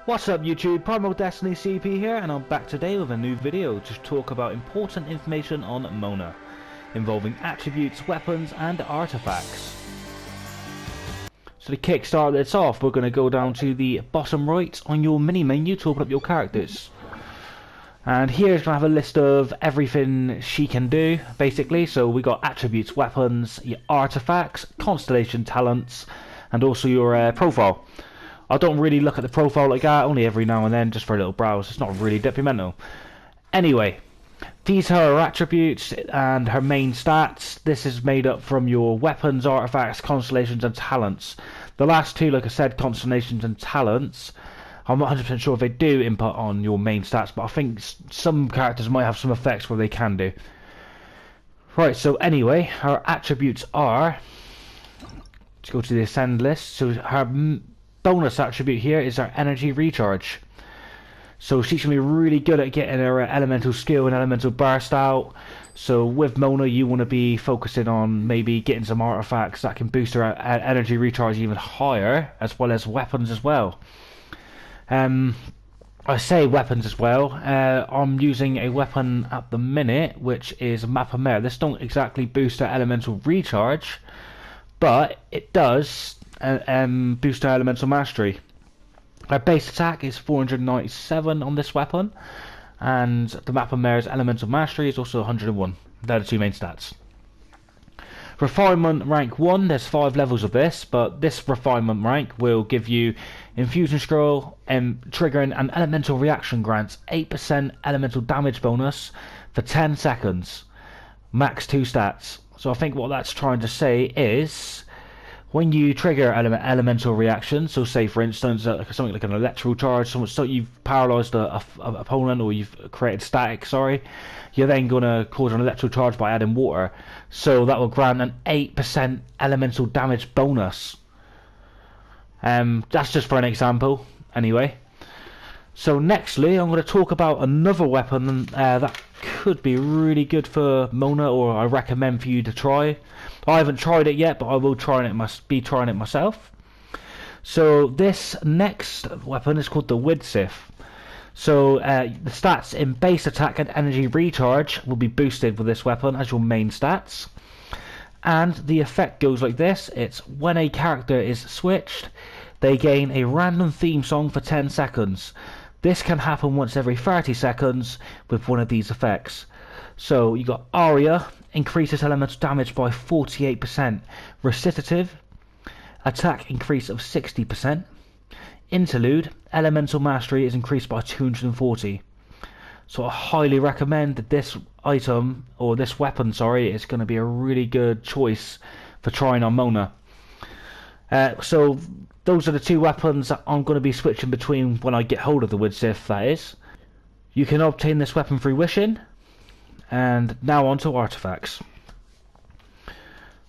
What's up YouTube, PrimalDestiny CP here, and I'm back today with a new video to talk about important information on Mona, involving attributes, weapons and artifacts. So to kickstart this off, we're going to go down to the bottom right on your mini menu to open up your characters. And here's going to have a list of everything she can do, basically. So we got attributes, weapons, your artifacts, constellation talents, and also your profile. I don't really look at the profile like that, only every now and then, just for a little browse. It's not really detrimental. Anyway, these are her attributes and her main stats. This is made up from your weapons, artifacts, constellations and talents. The last two, like I said, constellations and talents, I'm not 100% sure if they do input on your main stats, but I think some characters might have some effects where they can do. Right, so anyway, her attributes are, let's go to the ascend list. So her bonus attribute here is our energy recharge. So she's going to be really good at getting her elemental skill and elemental burst out. So with Mona you want to be focusing on maybe getting some artifacts that can boost her energy recharge even higher, as well as weapons as well. I say weapons as well. I'm using a weapon at the minute which is Mappa Mare. This don't exactly boost her elemental recharge, but it does boost her elemental mastery. Her base attack is 497 on this weapon, and the Mappa Mare's elemental mastery is also 101. They're the two main stats. Refinement rank 1, there's 5 levels of this, but this refinement rank will give you infusion scroll, triggering an elemental reaction grants 8% elemental damage bonus for 10 seconds, max 2 stats. So I think what that's trying to say is, when you trigger elemental reaction, so say for instance something like an electrical charge, so you've paralysed a opponent, or you've created static, you're then going to cause an electrical charge by adding water. So that will grant an 8% elemental damage bonus. That's just for an example, anyway. So nextly, I'm going to talk about another weapon that could be really good for Mona, or I recommend for you to try. I haven't tried it yet, but I will be trying it myself. So this next weapon is called the Widsith. So the stats in base attack and energy recharge will be boosted with this weapon as your main stats. And the effect goes like this. It's when a character is switched, they gain a random theme song for 10 seconds. This can happen once every 30 seconds with one of these effects. So you got Aria, increases elemental damage by 48%. Recitative, attack increase of 60%. Interlude, elemental mastery is increased by 240. So I highly recommend that this item, or this weapon, is going to be a really good choice for trying on Mona. So those are the two weapons that I'm going to be switching between when I get hold of the Widsith, that is. You can obtain this weapon through wishing. And now on to artifacts.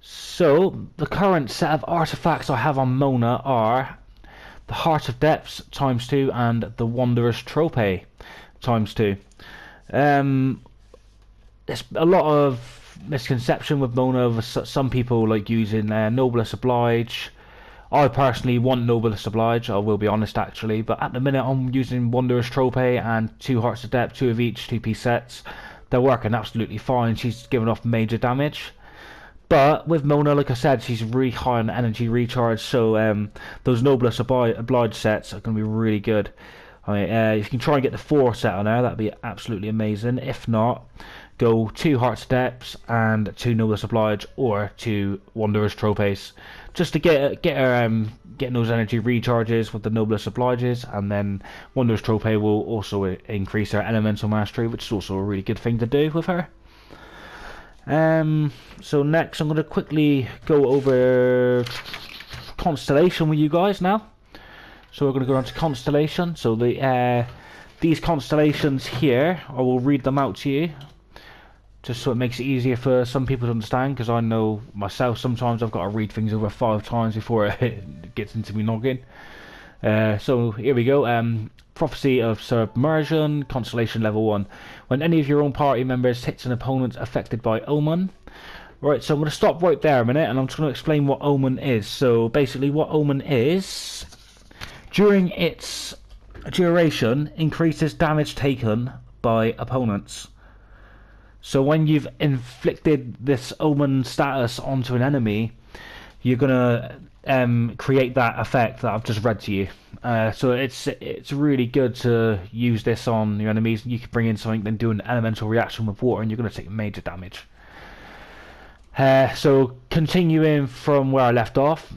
So the current set of artifacts I have on Mona are the Heart of Depths ×2 and the Wanderer's Trope ×2. There's a lot of misconception with Mona. Some people like using Noblesse Oblige. I personally want Noblesse Oblige, I will be honest actually, but at the minute I'm using Wanderer's Trope and 2 Hearts of Depth, 2 of each, 2-piece sets. They're working absolutely fine. She's giving off major damage. But with Mona, like I said, she's really high on energy recharge, so those Noblesse Oblige sets are going to be really good. If you can try and get the 4 set on there, that'd be absolutely amazing. If not, go 2 Hearts Depths and 2 Noblesse Oblige, or 2 Wanderer's Tropes, just to get her getting those energy recharges with the Noblesse Obliges, and then Wanderer's Trope will also increase her elemental mastery, which is also a really good thing to do with her. So next I'm going to quickly go over Constellation with you guys now. So we're going to go on to Constellation. So these constellations here, I will read them out to you, just so it makes it easier for some people to understand, because I know myself sometimes I've got to read things over 5 times before it gets into me noggin. So here we go. Prophecy of Submersion, Constellation level 1. When any of your own party members hits an opponent affected by Omen. Right, so I'm going to stop right there a minute, and I'm just going to explain what Omen is. So basically what Omen is, during its duration increases damage taken by opponents. So when you've inflicted this omen status onto an enemy, you're gonna create that effect that I've just read to you. So it's really good to use this on your enemies. You can bring in something, then do an elemental reaction with water, and you're gonna take major damage. So continuing from where I left off,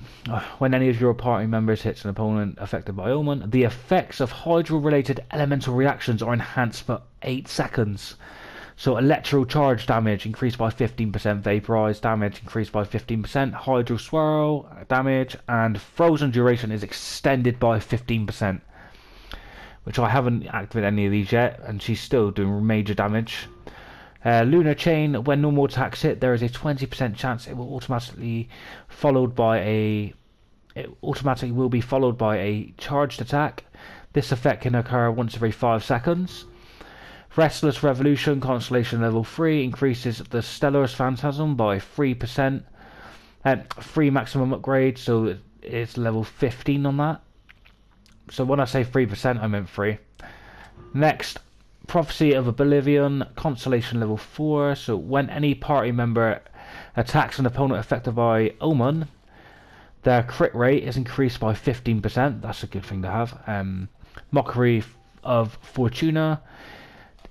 when any of your party members hits an opponent affected by omen, the effects of hydro-related elemental reactions are enhanced for 8 seconds. So electro charge damage increased by 15%, vaporized damage increased by 15%, hydro swirl damage, and frozen duration is extended by 15%, which I haven't activated any of these yet, and she's still doing major damage. Lunar chain, when normal attacks hit, there is a 20% chance it will automatically be followed by a charged attack. This effect can occur once every 5 seconds. Restless Revolution, Constellation level 3, increases the Stellar's Phantasm by 3%. 3 maximum upgrade, so it's level 15 on that. So when I say 3%, I meant 3. Next, Prophecy of Oblivion, Constellation level 4. So when any party member attacks an opponent affected by Omen, their crit rate is increased by 15%. That's a good thing to have. Mockery of Fortuna,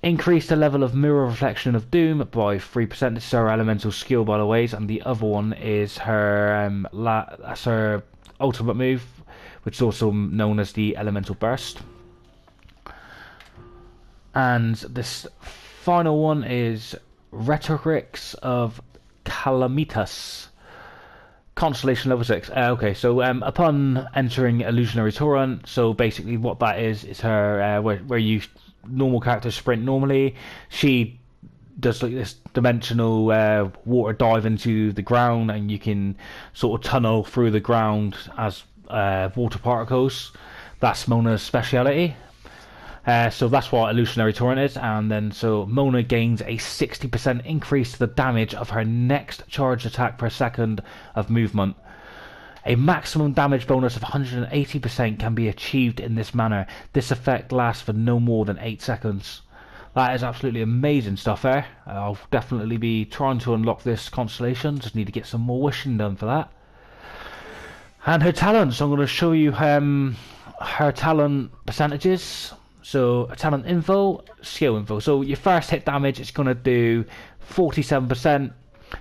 increase the level of Mirror Reflection of Doom by 3%. This is her elemental skill, by the way, and the other one is her that's her ultimate move, which is also known as the Elemental Burst. And this final one is Rhetorics of Calamitas, Constellation level 6. Okay, so upon entering Illusionary Torrent, so basically what that is her where you normal characters sprint normally, she does like this dimensional water dive into the ground, and you can sort of tunnel through the ground as water particles. That's Mona's speciality. So that's what Illusionary Torrent is, and then so Mona gains a 60% increase to the damage of her next charged attack per second of movement. A maximum damage bonus of 180% can be achieved in this manner. This effect lasts for no more than 8 seconds. That is absolutely amazing stuff there. I'll definitely be trying to unlock this constellation, just need to get some more wishing done for that. And her talents, I'm going to show you her talent percentages. So talent info, skill info. So your first hit damage is going to do 47%,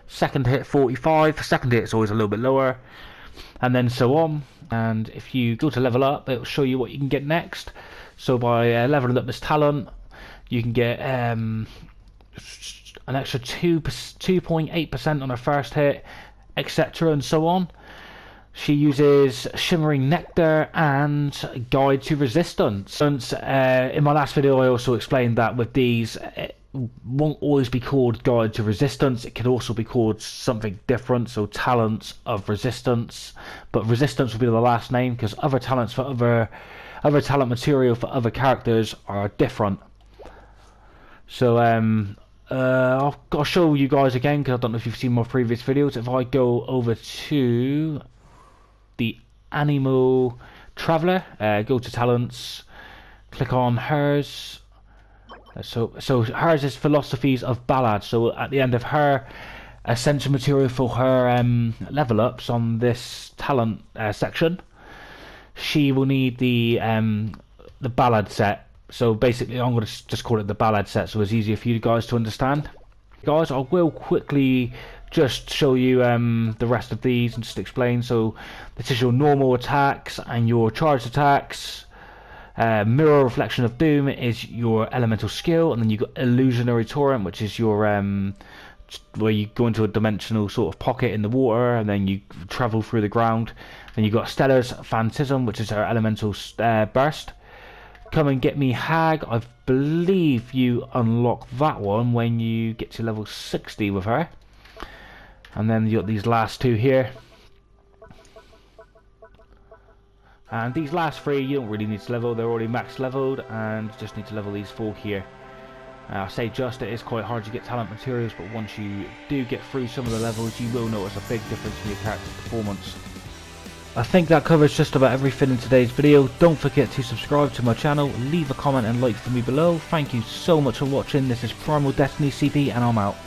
second hit 45%, second hit is always a little bit lower, and then so on. And if you go to level up, it will show you what you can get next. So by leveling up this talent, you can get an extra 2.8% on her first hit, etc. and so on. She uses Shimmering Nectar and Guide to Resistance. In my last video I also explained that with these, it won't always be called Guide to Resistance, it could also be called something different, so Talents of Resistance, but Resistance will be the last name because other talents for other talent material for other characters are different. So I'll show you guys again because I don't know if you've seen my previous videos. If I go over to the Animal Traveler, go to Talents, click on hers. So hers is Philosophies of Ballad. So at the end of her essential material for her level ups on this talent section, she will need the Ballad set. So basically I'm going to just call it the Ballad set so it's easier for you guys to understand. Guys, I will quickly just show you the rest of these and just explain. So this is your normal attacks and your charged attacks. Mirror Reflection of Doom is your elemental skill, and then you've got Illusionary Torrent, which is your where you go into a dimensional sort of pocket in the water and then you travel through the ground. Then you've got Stellar's Phantasm, which is her elemental burst. Come and Get Me Hag, I believe you unlock that one when you get to level 60 with her. And then you got these last two here. And these last three you don't really need to level, they're already max leveled, and you just need to level these four here. I say just, it is quite hard to get talent materials, but once you do get through some of the levels you will notice a big difference in your character's performance. I think that covers just about everything in today's video. Don't forget to subscribe to my channel, leave a comment and like for me below. Thank you so much for watching. This is PrimalDestiny CP and I'm out.